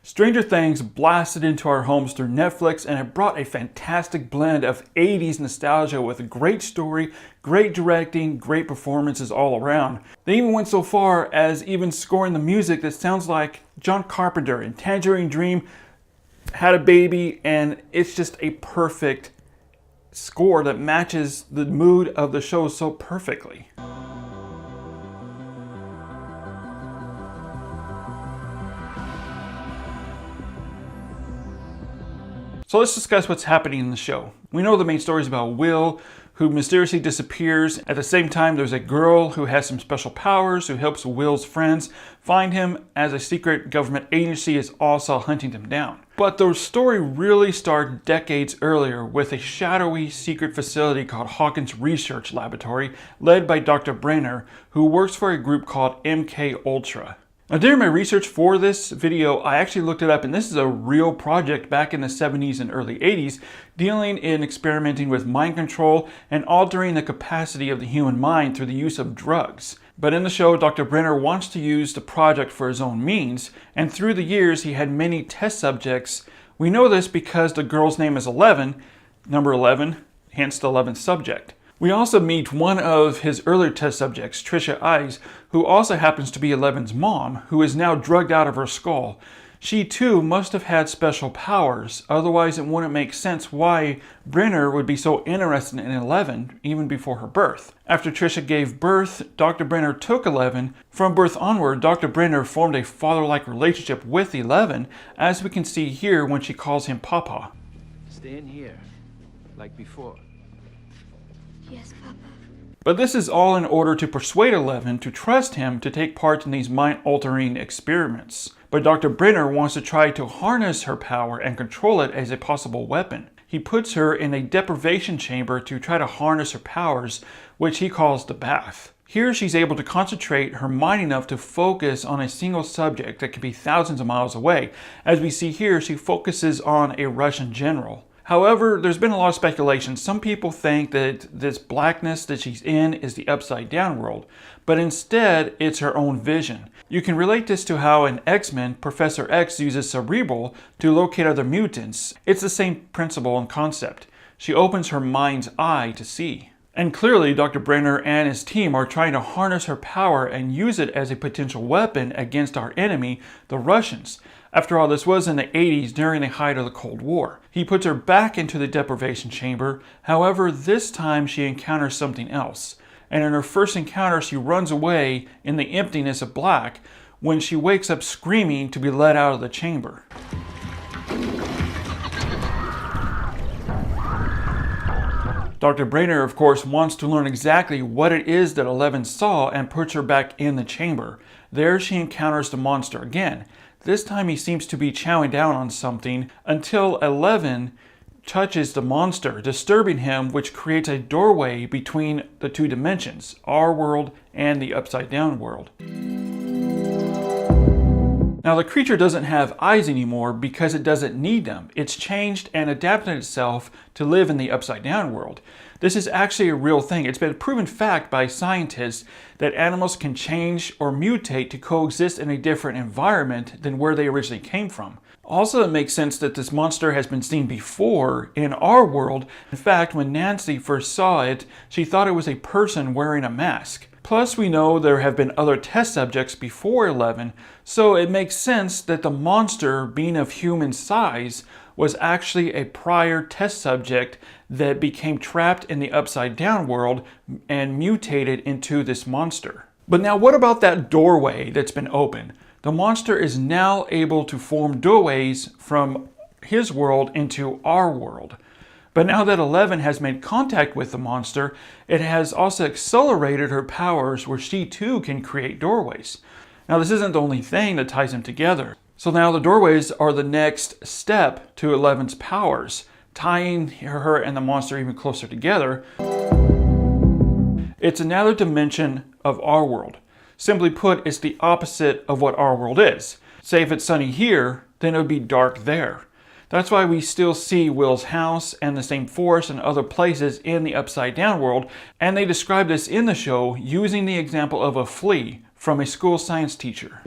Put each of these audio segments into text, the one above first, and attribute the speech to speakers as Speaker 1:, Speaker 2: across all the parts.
Speaker 1: Stranger Things blasted into our homes through Netflix, and it brought a fantastic blend of 80s nostalgia with a great story, great directing, great performances all around. They even went so far as even scoring the music that sounds like John Carpenter in Tangerine Dream had a baby, and it's just a perfect score that matches the mood of the show so perfectly. So let's discuss what's happening in the show. We know the main story is about Will, who mysteriously disappears. At the same time, there's a girl who has some special powers who helps Will's friends find him, as a secret government agency is also hunting them down. But the story really started decades earlier with a shadowy secret facility called Hawkins Research Laboratory, led by Dr. Brenner, who works for a group called MK Ultra. Now, during my research for this video, I actually looked it up, and this is a real project back in the 70s and early 80s, dealing in experimenting with mind control and altering the capacity of the human mind through the use of drugs. But in the show, Dr. Brenner wants to use the project for his own means, and through the years, he had many test subjects. We know this because the girl's name is 11, number 11, hence the 11th subject. We also meet one of his earlier test subjects, Trisha Ives, who also happens to be Eleven's mom, who is now drugged out of her skull. She too must have had special powers, otherwise it wouldn't make sense why Brenner would be so interested in Eleven even before her birth. After Trisha gave birth, Dr. Brenner took Eleven. From birth onward, Dr. Brenner formed a father-like relationship with Eleven, as we can see here when she calls him Papa.
Speaker 2: Stay in here, like before.
Speaker 3: Yes, Papa.
Speaker 1: But this is all in order to persuade Eleven to trust him to take part in these mind-altering experiments. But Dr. Brenner wants to try to harness her power and control it as a possible weapon. He puts her in a deprivation chamber to try to harness her powers, which he calls the bath. Here she's able to concentrate her mind enough to focus on a single subject that could be thousands of miles away. As we see here, she focuses on a Russian general. However, there's been a lot of speculation. Some people think that this blackness that she's in is the upside down world, but instead it's her own vision. You can relate this to how in X-Men, Professor X uses Cerebral to locate other mutants. It's the same principle and concept. She opens her mind's eye to see. And clearly, Dr. Brenner and his team are trying to harness her power and use it as a potential weapon against our enemy, the Russians. After all, this was in the 80s during the height of the Cold War. He puts her back into the deprivation chamber. However, this time she encounters something else. And in her first encounter, she runs away in the emptiness of black when she wakes up screaming to be let out of the chamber. Dr. Brenner, of course, wants to learn exactly what it is that Eleven saw and puts her back in the chamber. There she encounters the monster again. This time he seems to be chowing down on something until Eleven touches the monster, disturbing him, which creates a doorway between the two dimensions, our world and the upside down world. Now the creature doesn't have eyes anymore because it doesn't need them. It's changed and adapted itself to live in the upside down world. This is actually a real thing. It's been a proven fact by scientists that animals can change or mutate to coexist in a different environment than where they originally came from. Also, it makes sense that this monster has been seen before in our world. In fact, when Nancy first saw it, she thought it was a person wearing a mask. Plus, we know there have been other test subjects before 11, so it makes sense that the monster, being of human size, was actually a prior test subject that became trapped in the upside down world and mutated into this monster. But now what about that doorway that's been opened? The monster is now able to form doorways from his world into our world. But now that Eleven has made contact with the monster, it has also accelerated her powers where she too can create doorways. Now this isn't the only thing that ties them together. So now the doorways are the next step to Eleven's powers, tying her and the monster even closer together. It's another dimension of our world. Simply put, it's the opposite of what our world is. Say if it's sunny here, then it would be dark there. That's why we still see Will's house and the same forest and other places in the upside down world, and they describe this in the show using the example of a flea from a school science teacher.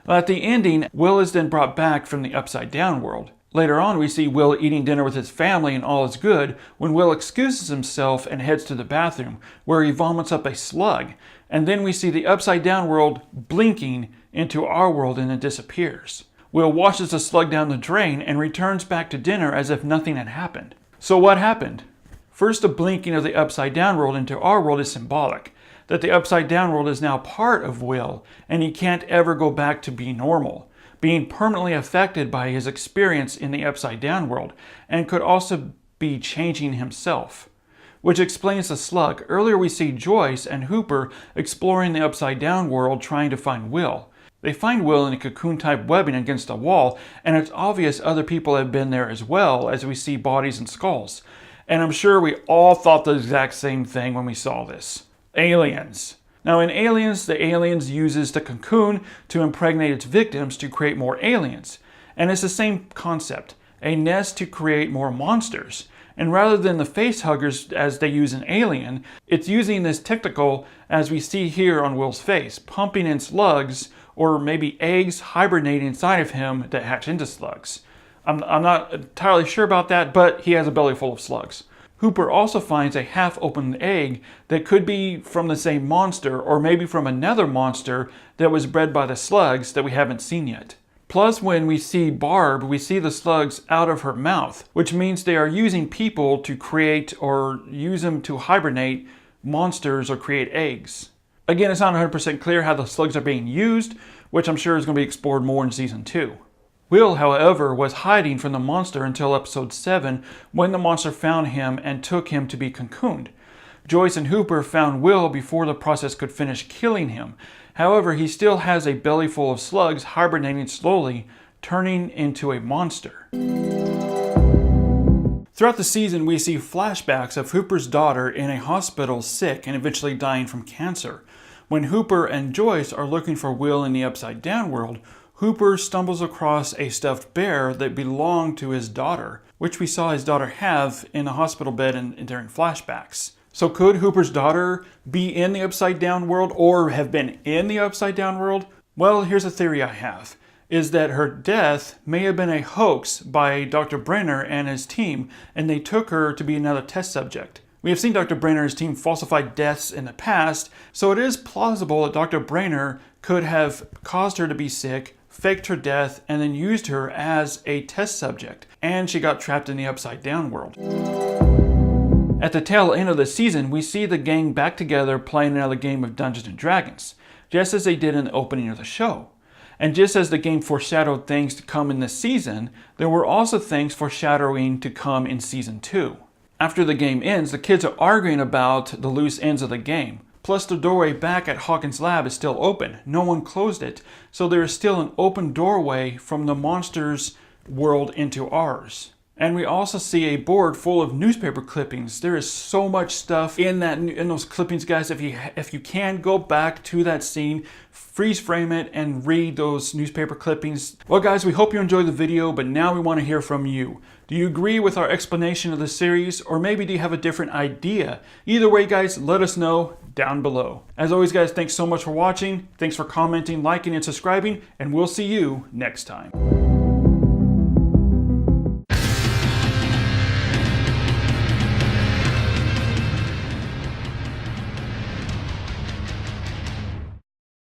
Speaker 1: At the ending, Will is then brought back from the upside down world. Later on, we see Will eating dinner with his family and all is good when Will excuses himself and heads to the bathroom, where he vomits up a slug. And then we see the upside down world blinking into our world and it disappears. Will washes the slug down the drain and returns back to dinner as if nothing had happened. So what happened? First, the blinking of the upside down world into our world is symbolic, that the upside down world is now part of Will and he can't ever go back to be normal, being permanently affected by his experience in the upside down world, and could also be changing himself. Which explains the slug. Earlier we see Joyce and Hooper exploring the upside down world trying to find Will. They find Will in a cocoon-type webbing against a wall, and it's obvious other people have been there as well, as we see bodies and skulls. And I'm sure we all thought the exact same thing when we saw this. Aliens. Now in Aliens, the aliens uses the cocoon to impregnate its victims to create more aliens. And it's the same concept, a nest to create more monsters. And rather than the face huggers as they use in Alien, it's using this technical as we see here on Will's face, pumping in slugs or maybe eggs hibernating inside of him that hatch into slugs. I'm not entirely sure about that, but he has a belly full of slugs. Hooper also finds a half-opened egg that could be from the same monster or maybe from another monster that was bred by the slugs that we haven't seen yet. Plus, when we see Barb, we see the slugs out of her mouth, which means they are using people to create or use them to hibernate monsters or create eggs. Again, it's not 100% clear how the slugs are being used, which I'm sure is going to be explored more in Season 2. Will, however, was hiding from the monster until episode 7 when the monster found him and took him to be cocooned. Joyce and Hooper found Will before the process could finish killing him. However, he still has a belly full of slugs hibernating slowly, turning into a monster. Throughout the season, we see flashbacks of Hooper's daughter in a hospital sick and eventually dying from cancer. When Hooper and Joyce are looking for Will in the upside down world, Hooper stumbles across a stuffed bear that belonged to his daughter, which we saw his daughter have in a hospital bed and during flashbacks. So could Hooper's daughter be in the upside down world or have been in the upside down world? Well, here's a theory I have, is that her death may have been a hoax by Dr. Brenner and his team, and they took her to be another test subject. We have seen Dr. Brenner and his team falsify deaths in the past, so it is plausible that Dr. Brenner could have caused her to be sick, faked her death, and then used her as a test subject, and she got trapped in the upside down world. At the tail end of the season, we see the gang back together playing another game of Dungeons & Dragons, just as they did in the opening of the show. And just as the game foreshadowed things to come in this season, there were also things foreshadowing to come in Season 2. After the game ends, the kids are arguing about the loose ends of the game. Plus, the doorway back at Hawkins' lab is still open. No one closed it, so there is still an open doorway from the monsters' world into ours. And we also see a board full of newspaper clippings. There is so much stuff in those clippings, guys. If you can, go back to that scene, freeze frame it, and read those newspaper clippings. Well, guys, we hope you enjoyed the video, but now we want to hear from you. Do you agree with our explanation of the series, or maybe do you have a different idea? Either way, guys, let us know down below. As always, guys, thanks so much for watching. Thanks for commenting, liking, and subscribing, and we'll see you next time.